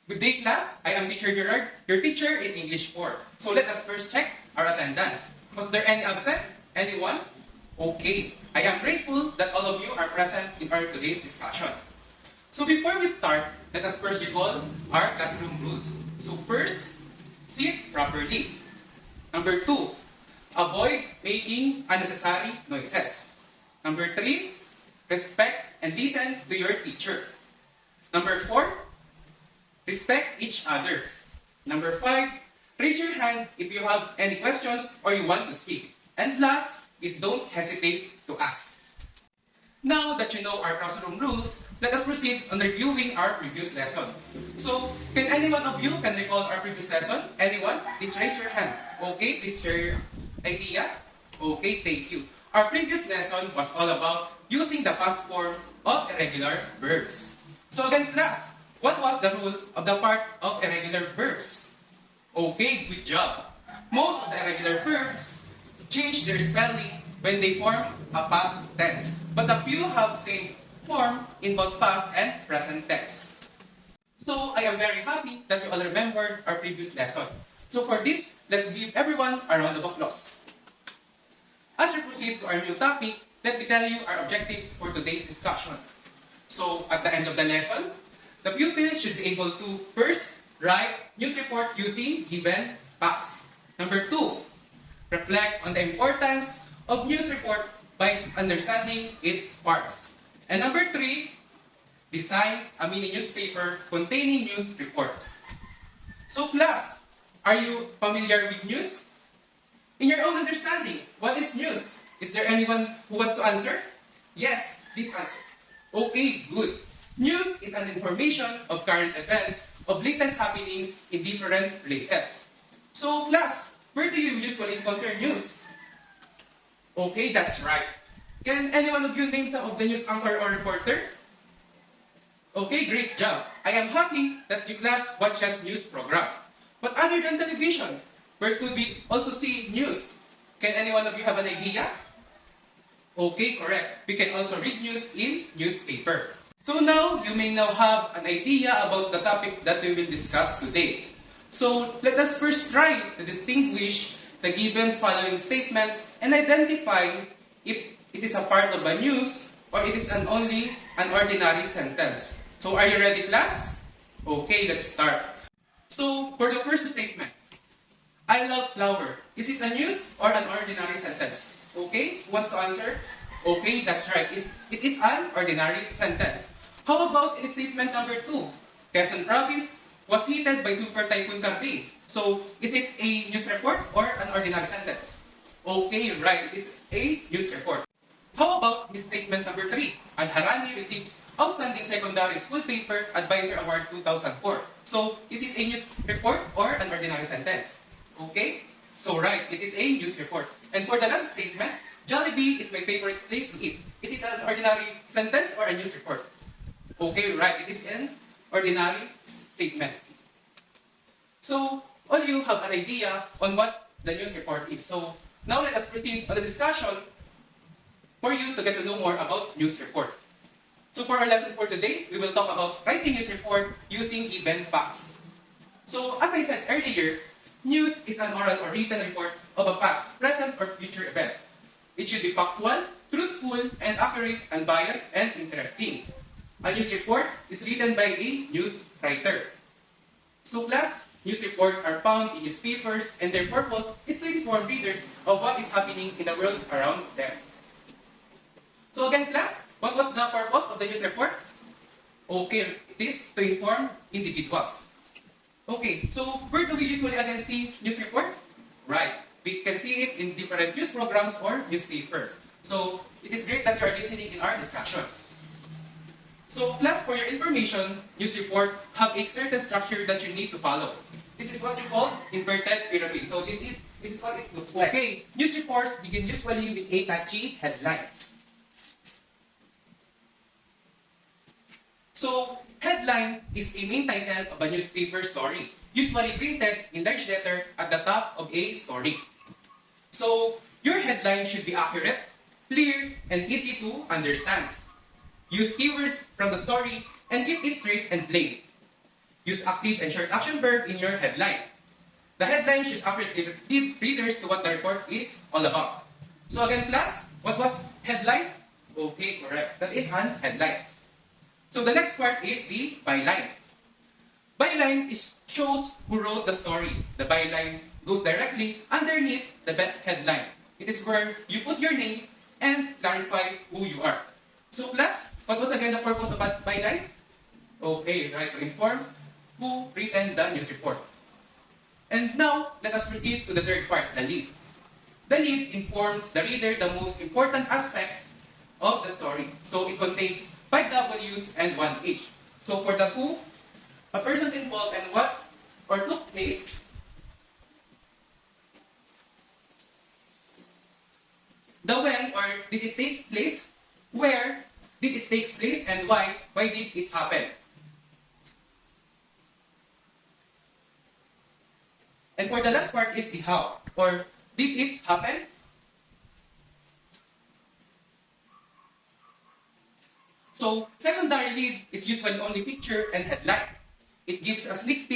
Good day, class. I am teacher Gerard, your teacher in English 4. So let us first check our attendance. Was there any absent? Anyone? Okay. I am grateful that all of you are present in our today's discussion. So before we start, let us first recall our classroom rules. So first, sit properly. Number 2, avoid making unnecessary noises. Number 3, respect and listen to your teacher. Number 4, respect each other. Number 5, raise your hand if you have any questions or you want to speak. And last is don't hesitate to ask. Now that you know our classroom rules, let us proceed on reviewing our previous lesson. So, can any one of you can recall our previous lesson? Anyone? Please raise your hand. Okay, please share your idea. Okay, thank you. Our previous lesson was all about using the past form of irregular verbs. So again, class, what was the rule of the part of irregular verbs? Okay, good job. Most of the irregular verbs change their spelling when they form a past tense, but a few have same form in both past and present tense. So I am very happy that you all remembered our previous lesson. So for this, let's give everyone a round of applause. As we proceed to our new topic, let me tell you our objectives for today's discussion. So at the end of the lesson, the pupils should be able to first write news report using given facts. Number 2, reflect on the importance of news report by understanding its parts. And number 3, design a mini newspaper containing news reports. So class, are you familiar with news? In your own understanding, what is news? Is there anyone who wants to answer? Yes, please answer. Okay, good. News is an information of current events, of latest happenings in different places. So class, where do you usually encounter news? Okay, that's right. Can any one of you name some of the news anchor or reporter? Okay, great job. I am happy that your class watches news program. But other than television, where could we also see news? Can any one of you have an idea? Okay, correct. We can also read news in newspaper. So now, you may now have an idea about the topic that we will discuss today. So let us first try to distinguish the given following statement and identify if it is a part of a news or it is only an ordinary sentence. So are you ready, class? Okay, let's start. So for the first statement, I love flower. Is it a news or an ordinary sentence? Okay, who wants to answer? Okay, that's right. It is an ordinary sentence. How about in statement number 2? Quezon Province was hit by Super Typhoon Katrina. So, is it a news report or an ordinary sentence? Okay, right. It is a news report. How about statement number 3? Al-Harani receives Outstanding Secondary School Paper Advisor Award 2004. So, is it a news report or an ordinary sentence? Okay? So, right. It is a news report. And for the last statement, Jollibee is my favorite place to eat. Is it an ordinary sentence or a news report? Okay, right. It is an ordinary statement. So, all you have an idea on what the news report is. So, now let us proceed on the discussion for you to get to know more about news report. So, for our lesson for today, we will talk about writing news report using given facts. So, as I said earlier, news is an oral or written report of a past, present, or future event. It should be factual, truthful, and accurate, unbiased, and interesting. A news report is written by a news writer. So class, news reports are found in newspapers and their purpose is to inform readers of what is happening in the world around them. So again class, what was the purpose of the news report? Okay, it is to inform individuals. Okay, so where do we usually again see news report? Right, we can see it in different news programs or newspaper. So it is great that you are listening in our discussion. So class, for your information, news report have a certain structure that you need to follow. This is what you call inverted pyramid. So this is what it looks like. Okay, news reports begin usually with a catchy headline. So, headline is a main title of a newspaper story, usually printed in large letter at the top of a story. So, your headline should be accurate, clear, and easy to understand. Use keywords from the story and keep it straight and plain. Use active and short action verb in your headline. The headline should accurately lead readers to what the report is all about. So again, class, what was headline? Okay, correct. That is an headline. So the next part is the byline. Byline shows who wrote the story. The byline goes directly underneath the headline. It is where you put your name and clarify who you are. So class, what was again the purpose of byline? Okay, right, to inform who written the news report. And now, let us proceed to the third part, the lead. The lead informs the reader the most important aspects of the story. So it contains 5 W's and 1 H. So for the who, a person's involved and what or took place. The when or did it take place, where did it take place, and why did it happen? And for the last part is the how, or did it happen? So secondary lead is usually only picture and headline. It gives a sneak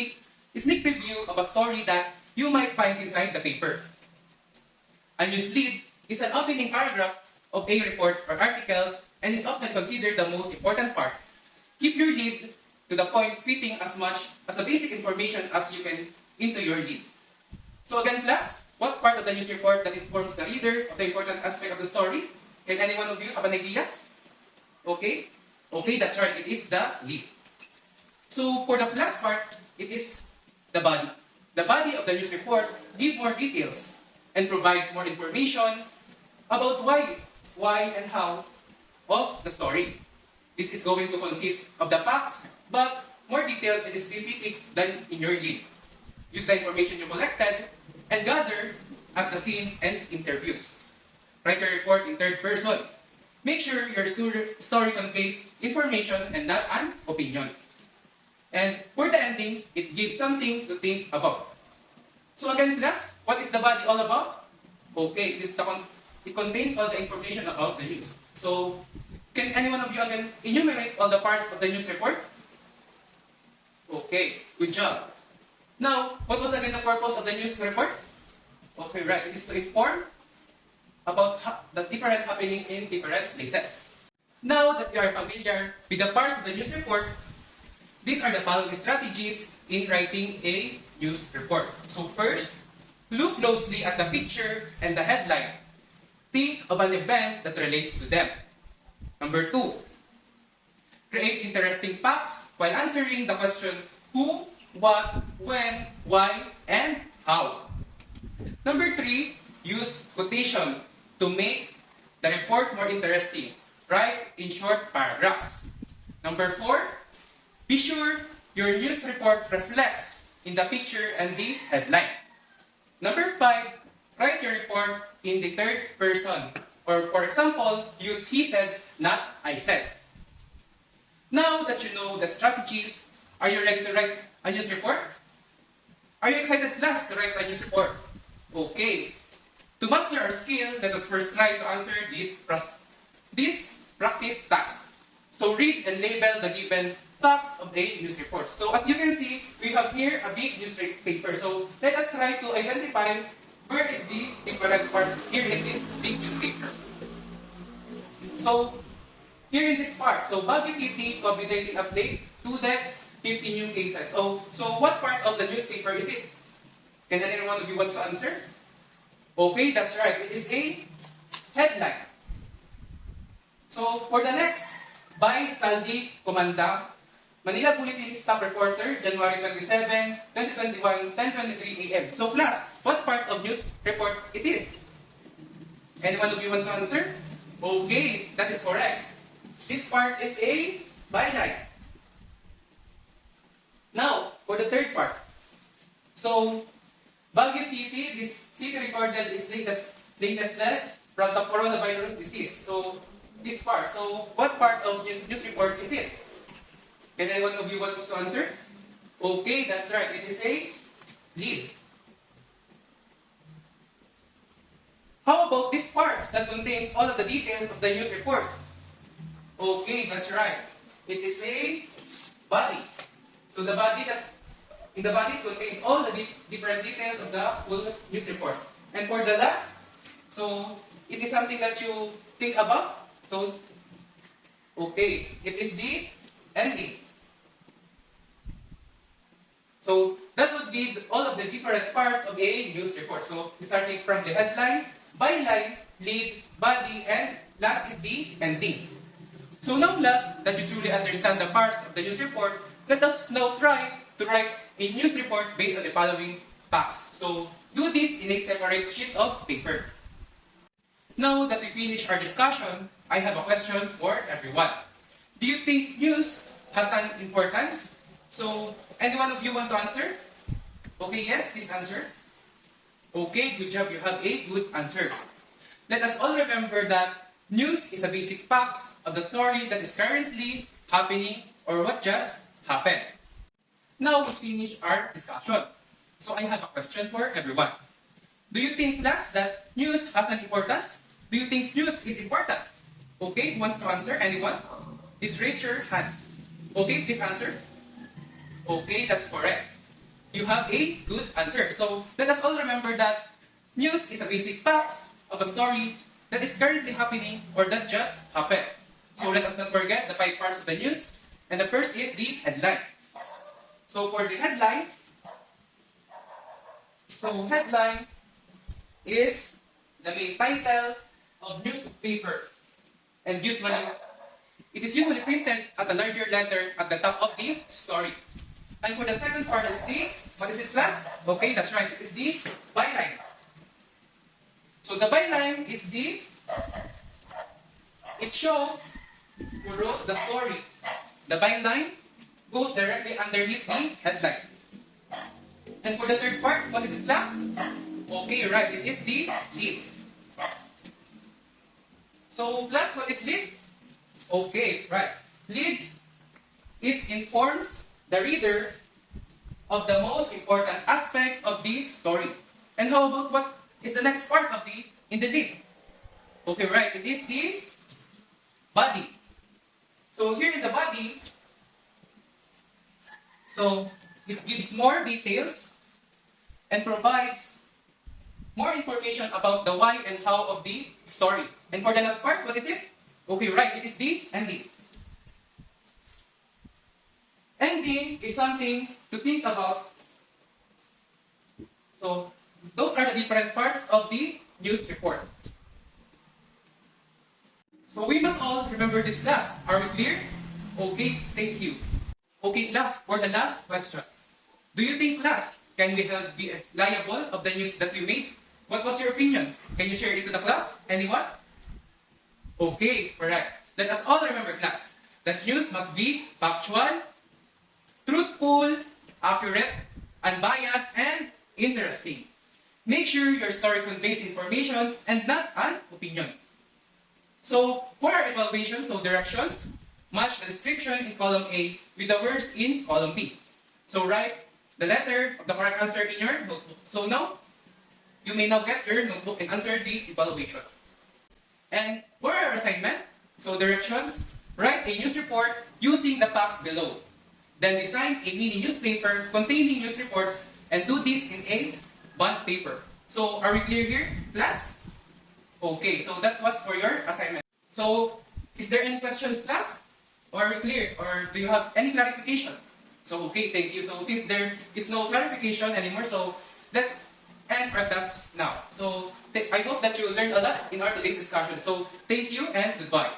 preview of a story that you might find inside the paper. A news lead is an opening paragraph of a report or articles and is often considered the most important part. Keep your lead to the point, fitting as much as the basic information as you can into your lead. So again, class, what part of the news report that informs the reader of the important aspect of the story? Can any one of you have an idea? Okay? Okay, that's right. It is the lead. So for the last part, it is the body. The body of the news report gives more details and provides more information about why and how of the story. This is going to consist of the facts, but more detailed and specific than in your lead. Use the information you collected and gather at the scene and interviews. Write your report in third person. Make sure your story conveys information and not an opinion. And for the ending, it gives something to think about. So again, class, what is the body all about? Okay, it contains all the information about the news. So, can any one of you again enumerate all the parts of the news report? Okay, good job. Now, what was again the purpose of the news report? Okay, right, it is to inform about the different happenings in different places. Now that you are familiar with the parts of the news report, these are the following strategies in writing a news report. So first, look closely at the picture and the headline. Think of an event that relates to them. Number 2, create interesting facts while answering the question who, what, when, why, and how. Number 3, use quotation to make the report more interesting. Write in short paragraphs. Number 4, be sure your news report reflects in the picture and the headline. Number 5, write your report in the third person. Or for example, use he said, not I said. Now that you know the strategies, are you ready to write a news report? Are you excited, class, to write a news report? Okay. To master our skill, let us first try to answer this practice task. So read and label the given facts of a news report. So as you can see, we have here a big newspaper. So let us try to identify where is the different parts here in this big newspaper. So here in this part, so Baguio City COVID-19 update, 2 deaths, 50 new cases. So what part of the newspaper is it? Can any one of you want to answer? Okay, that's right. It is a headline. So for the next, by Saldi Comanda, Manila Bulletin Staff Reporter, January 27, 2021, 10:23 a.m. So class, what part of news report it is? Any one of you want to answer? Okay, that is correct. This part is a byline. Now, for the third part. So, Baguio City, this city recorded its latest death from the coronavirus disease. So, this part. So, what part of news report is it? Can anyone of you want to answer? Okay, that's right. It is a lead. How about this part that contains all of the details of the news report? Okay, that's right. It is a body. So in the body contains all the different details of the full news report. And for the last, so it is something that you think about. So, okay, it is the ending. So that would be all of the different parts of a news report. So starting from the headline, byline, lead, body, and last is the ending. So now last that you truly understand the parts of the news report, let us now try to write a news report based on the following facts. So do this in a separate sheet of paper. Now that we finish our discussion, I have a question for everyone. Do you think news has an importance? So, any one of you want to answer? Okay, yes, please answer. Okay, good job, you have a good answer. Let us all remember that news is a basic fact of the story that is currently happening or what just happened. Now we finish our discussion. So I have a question for everyone. Do you think, class, that news has an importance? Do you think news is important? Okay, who wants to answer? Anyone? Please raise your hand. Okay, please answer. Okay, that's correct. You have a good answer. So let us all remember that news is a basic fact of a story that is currently happening or that just happened. So let us not forget the 5 parts of the news. And the first is the headline. So for the headline, headline is the main title of newspaper. And it is usually printed at a larger letter at the top of the story. And for the second part is the, what is it, class? Okay, that's right, it is the byline. So the byline is it shows who wrote the story. The byline goes directly underneath the headline. And for the third part, what is it, class? Okay, right, it is the lead. So, class, what is lead? Okay, right. Lead informs the reader of the most important aspect of the story. And how about what is the next part of in the lead? Okay, right, it is the body. So here in the body, so it gives more details and provides more information about the why and how of the story. And for the last part, what is it? Okay, right, it is the ending. Ending is something to think about. So, those are the different parts of the news report. So, we must all remember this, class. Are we clear? Okay, thank you. Okay, class, for the last question. Do you think, class, can we be liable of the news that we made? What was your opinion? Can you share it to the class? Anyone? Okay, correct. Let us all remember, class, that news must be factual, truthful, accurate, unbiased, and interesting. Make sure your story conveys information and not an opinion. So, for our evaluation, so directions, match the description in column A with the words in column B. So, write the letter of the correct answer in your notebook. So now, you may now get your notebook and answer the evaluation. And for our assignment, so directions, write a news report using the facts below. Then design a mini newspaper containing news reports and do this in a bond paper. So, are we clear here, class? Okay, so that was for your assignment. So, is there any questions, class? Or are we clear? Or do you have any clarification? So, okay, thank you. So, since there is no clarification anymore, so let's end our class now. So, I hope that you learned a lot in our today's discussion. So, thank you and goodbye.